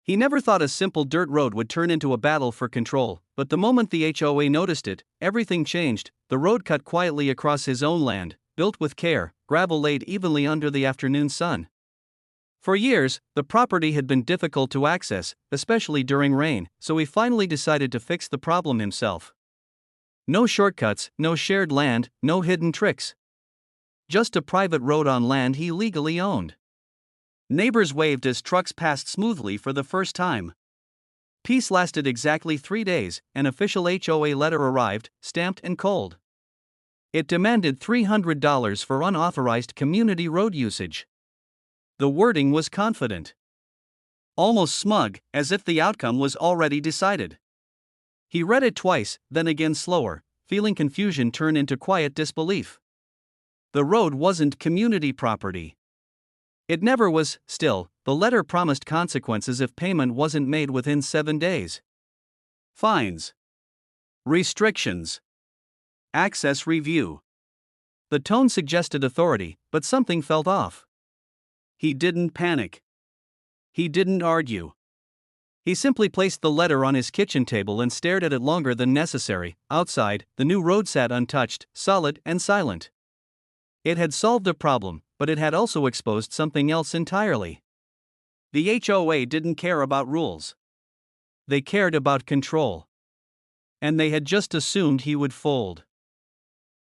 He never thought a simple dirt road would turn into a battle for control, but the moment the HOA noticed it, everything changed. The road cut quietly across his own land, built with care, gravel laid evenly under the afternoon sun. For years, the property had been difficult to access, especially during rain, so he finally decided to fix the problem himself. No shortcuts, no shared land, no hidden tricks. Just a private road on land he legally owned. Neighbors waved as trucks passed smoothly for the first time. Peace lasted exactly 3 days. An official HOA letter arrived, stamped and cold. It demanded $300 for unauthorized community road usage. The wording was confident, almost smug, as if the outcome was already decided. He read it twice, then again slower, feeling confusion turn into quiet disbelief. The road wasn't community property. It never was. Still, the letter promised consequences if payment wasn't made within 7 days. Fines, restrictions, access review. The tone suggested authority, but something felt off. He didn't panic. He didn't argue. He simply placed the letter on his kitchen table and stared at it longer than necessary. Outside, the new road sat untouched, solid and silent. It had solved a problem, but it had also exposed something else entirely. The HOA didn't care about rules. They cared about control. And they had just assumed he would fold.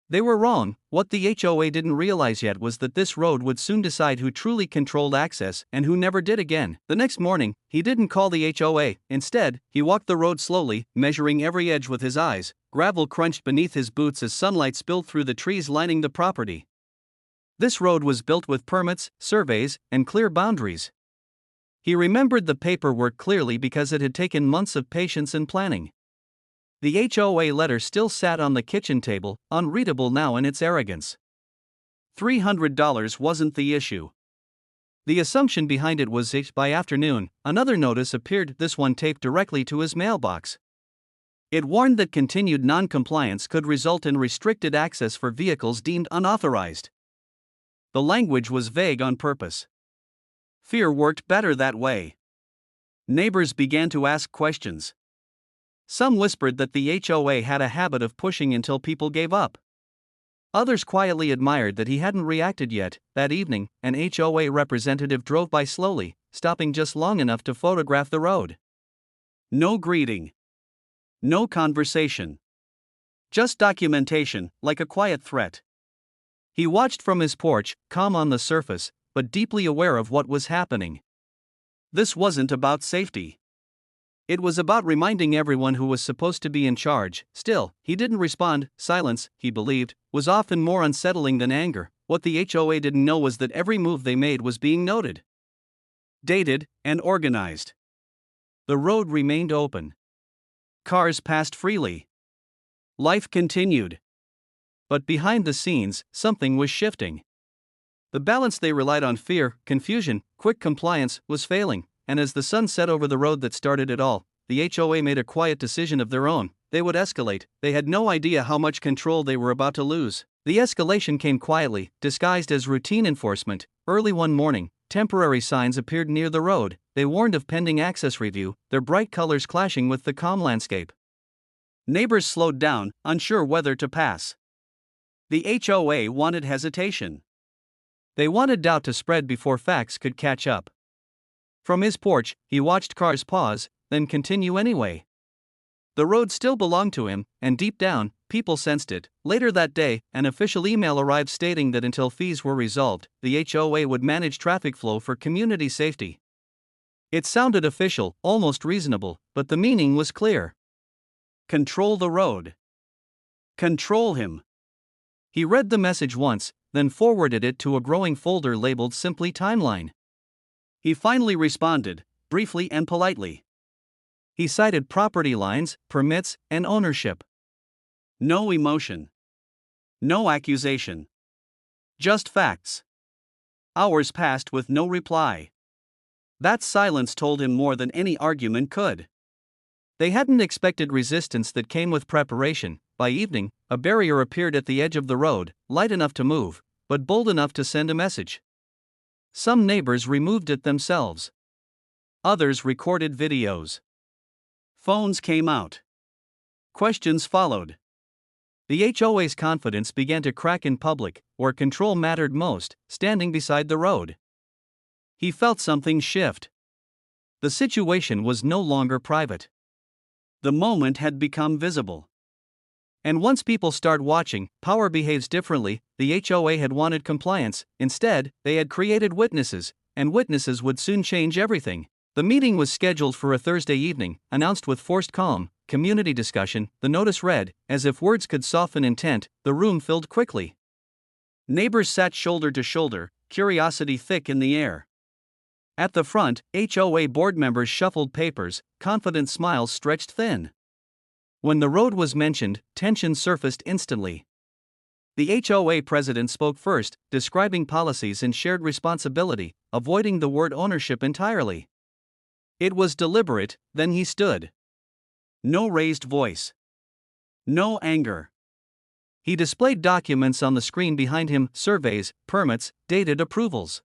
They were wrong. What the HOA didn't realize yet was that this road would soon decide who truly controlled access and who never did again. The next morning, he didn't call the HOA. Instead, he walked the road slowly, measuring every edge with his eyes. Gravel crunched beneath his boots as sunlight spilled through the trees lining the property. This road was built with permits, surveys, and clear boundaries. He remembered the paperwork clearly because it had taken months of patience and planning. The HOA letter still sat on the kitchen table, unreadable now in its arrogance. $300 wasn't the issue. The assumption behind it was that by afternoon, another notice appeared, this one taped directly to his mailbox. It warned that continued non-compliance could result in restricted access for vehicles deemed unauthorized. The language was vague on purpose. Fear worked better that way. Neighbors began to ask questions. Some whispered that the HOA had a habit of pushing until people gave up. Others quietly admired that he hadn't reacted yet. That evening, an HOA representative drove by slowly, stopping just long enough to photograph the road. No greeting. No conversation. Just documentation, like a quiet threat. He watched from his porch, calm on the surface, but deeply aware of what was happening. This wasn't about safety. It was about reminding everyone who was supposed to be in charge. Still, he didn't respond. Silence, he believed, was often more unsettling than anger. What the HOA didn't know was that every move they made was being noted, dated, and organized. The road remained open. Cars passed freely. Life continued. But behind the scenes, something was shifting. The balance they relied on, fear, confusion, quick compliance, was failing. And as the sun set over the road that started it all, the HOA made a quiet decision of their own. They would escalate. They had no idea how much control they were about to lose. The escalation came quietly, disguised as routine enforcement. Early one morning, temporary signs appeared near the road. They warned of pending access review, their bright colors clashing with the calm landscape. Neighbors slowed down, unsure whether to pass. The HOA wanted hesitation. They wanted doubt to spread before facts could catch up. From his porch, he watched cars pause, then continue anyway. The road still belonged to him, and deep down, people sensed it. Later that day, an official email arrived stating that until fees were resolved, the HOA would manage traffic flow for community safety. It sounded official, almost reasonable, but the meaning was clear. Control the road. Control him. He read the message once, then forwarded it to a growing folder labeled simply Timeline. He finally responded, briefly and politely. He cited property lines, permits, and ownership. No emotion. No accusation. Just facts. Hours passed with no reply. That silence told him more than any argument could. They hadn't expected resistance that came with preparation. By evening, a barrier appeared at the edge of the road, light enough to move, but bold enough to send a message. Some neighbors removed it themselves. Others recorded videos. Phones came out. Questions followed. The HOA's confidence began to crack in public, where control mattered most, standing beside the road. He felt something shift. The situation was no longer private. The moment had become visible. And once people start watching, power behaves differently. The HOA had wanted compliance, instead, they had created witnesses, and witnesses would soon change everything. The meeting was scheduled for a Thursday evening, announced with forced calm, community discussion. The notice read, as if words could soften intent. The room filled quickly. Neighbors sat shoulder to shoulder, curiosity thick in the air. At the front, HOA board members shuffled papers, confident smiles stretched thin. When the road was mentioned, tension surfaced instantly. The HOA president spoke first, describing policies and shared responsibility, avoiding the word ownership entirely. It was deliberate, then he stood. No raised voice. No anger. He displayed documents on the screen behind him, surveys, permits, dated approvals.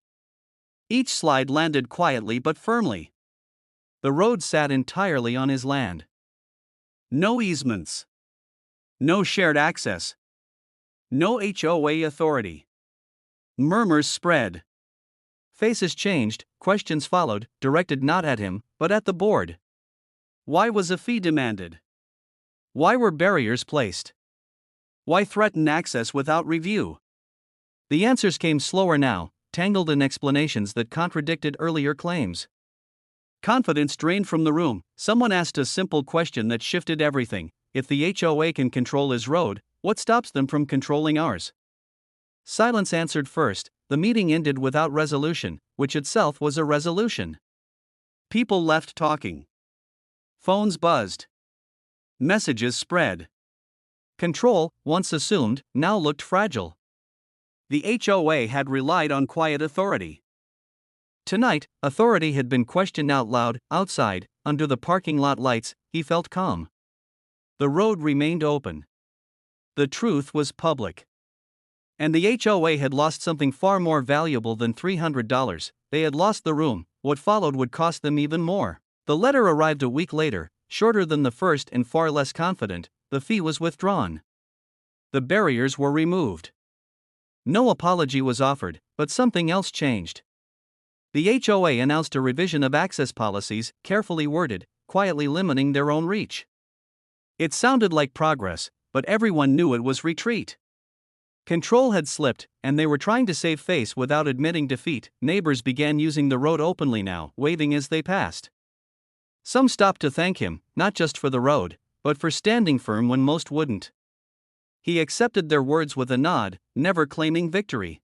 Each slide landed quietly but firmly. The road sat entirely on his land. No easements. No shared access. No HOA authority. Murmurs spread. Faces changed, questions followed, directed not at him, but at the board. Why was a fee demanded? Why were barriers placed? Why threaten access without review? The answers came slower now, tangled in explanations that contradicted earlier claims. Confidence drained from the room. Someone asked a simple question that shifted everything. If the HOA can control his road, what stops them from controlling ours? Silence answered first. The meeting ended without resolution, which itself was a resolution. People left talking. Phones buzzed. Messages spread. Control, once assumed, now looked fragile. The HOA had relied on quiet authority. Tonight, authority had been questioned out loud. Outside, under the parking lot lights, he felt calm. The road remained open. The truth was public. And the HOA had lost something far more valuable than $300. They had lost the room. What followed would cost them even more. The letter arrived a week later, shorter than the first and far less confident. The fee was withdrawn. The barriers were removed. No apology was offered, but something else changed. The HOA announced a revision of access policies, carefully worded, quietly limiting their own reach. It sounded like progress, but everyone knew it was retreat. Control had slipped, and they were trying to save face without admitting defeat. Neighbors began using the road openly now, waving as they passed. Some stopped to thank him, not just for the road, but for standing firm when most wouldn't. He accepted their words with a nod, never claiming victory.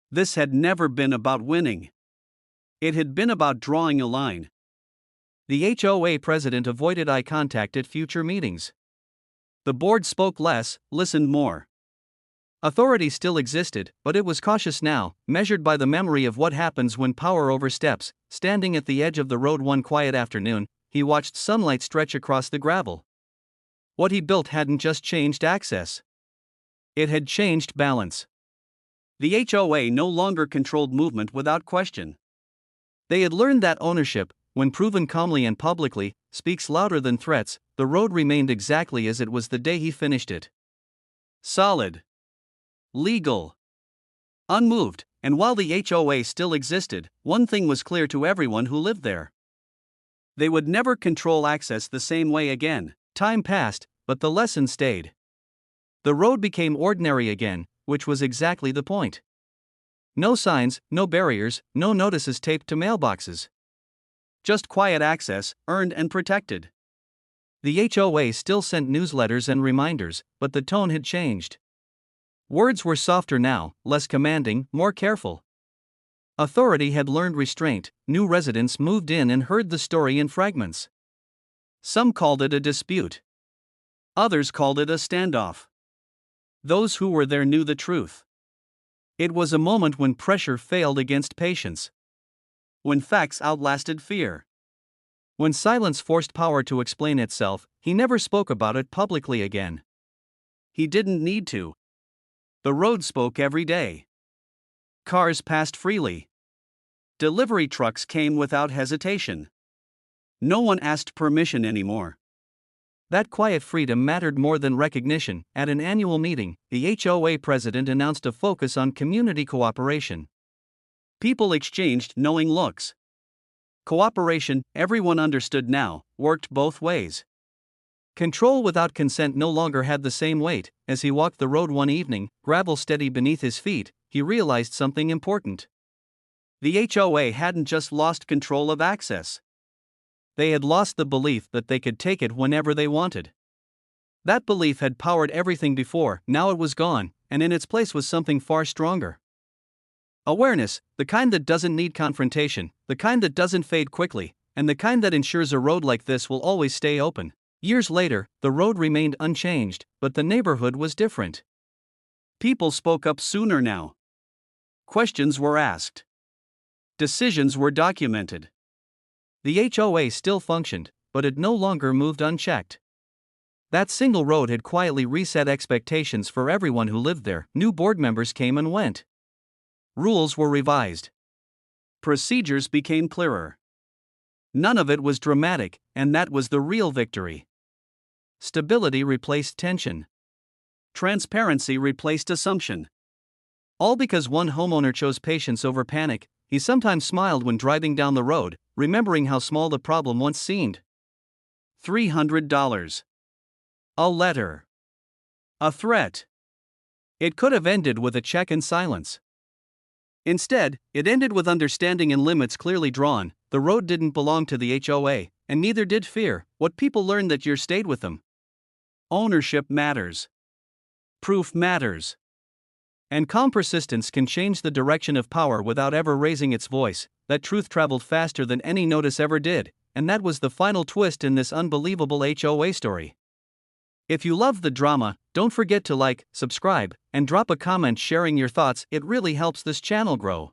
This had never been about winning. It had been about drawing a line. The HOA president avoided eye contact at future meetings. The board spoke less, listened more. Authority still existed, but it was cautious now, measured by the memory of what happens when power oversteps. Standing at the edge of the road one quiet afternoon, he watched sunlight stretch across the gravel. What he built hadn't just changed access. It had changed balance. The HOA no longer controlled movement without question. They had learned that ownership, when proven calmly and publicly, speaks louder than threats. The road remained exactly as it was the day he finished it. Solid. Legal. Unmoved, and while the HOA still existed, one thing was clear to everyone who lived there. They would never control access the same way again. Time passed, but the lesson stayed. The road became ordinary again, which was exactly the point. No signs, no barriers, no notices taped to mailboxes. Just quiet access, earned and protected. The HOA still sent newsletters and reminders, but the tone had changed. Words were softer now, less commanding, more careful. Authority had learned restraint. New residents moved in and heard the story in fragments. Some called it a dispute. Others called it a standoff. Those who were there knew the truth. It was a moment when pressure failed against patience. When facts outlasted fear. When silence forced power to explain itself. He never spoke about it publicly again. He didn't need to. The road spoke every day. Cars passed freely. Delivery trucks came without hesitation. No one asked permission anymore. That quiet freedom mattered more than recognition. At an annual meeting, the HOA president announced a focus on community cooperation. People exchanged knowing looks. Cooperation, everyone understood now, worked both ways. Control without consent no longer had the same weight. As he walked the road one evening, gravel steady beneath his feet, he realized something important. The HOA hadn't just lost control of access. They had lost the belief that they could take it whenever they wanted. That belief had powered everything before, now it was gone, and in its place was something far stronger. Awareness, the kind that doesn't need confrontation, the kind that doesn't fade quickly, and the kind that ensures a road like this will always stay open. Years later, the road remained unchanged, but the neighborhood was different. People spoke up sooner now. Questions were asked. Decisions were documented. The HOA still functioned, but it no longer moved unchecked. That single road had quietly reset expectations for everyone who lived there. New board members came and went. Rules were revised. Procedures became clearer. None of it was dramatic, and that was the real victory. Stability replaced tension. Transparency replaced assumption. All because one homeowner chose patience over panic. He sometimes smiled when driving down the road, remembering how small the problem once seemed. $300. A letter. A threat. It could have ended with a check and silence. Instead, it ended with understanding and limits clearly drawn. The road didn't belong to the HOA, and neither did fear. What people learned that year stayed with them. Ownership matters. Proof matters. And calm persistence can change the direction of power without ever raising its voice. That truth traveled faster than any notice ever did, and that was the final twist in this unbelievable HOA story. If you loved the drama, don't forget to like, subscribe, and drop a comment sharing your thoughts. It really helps this channel grow.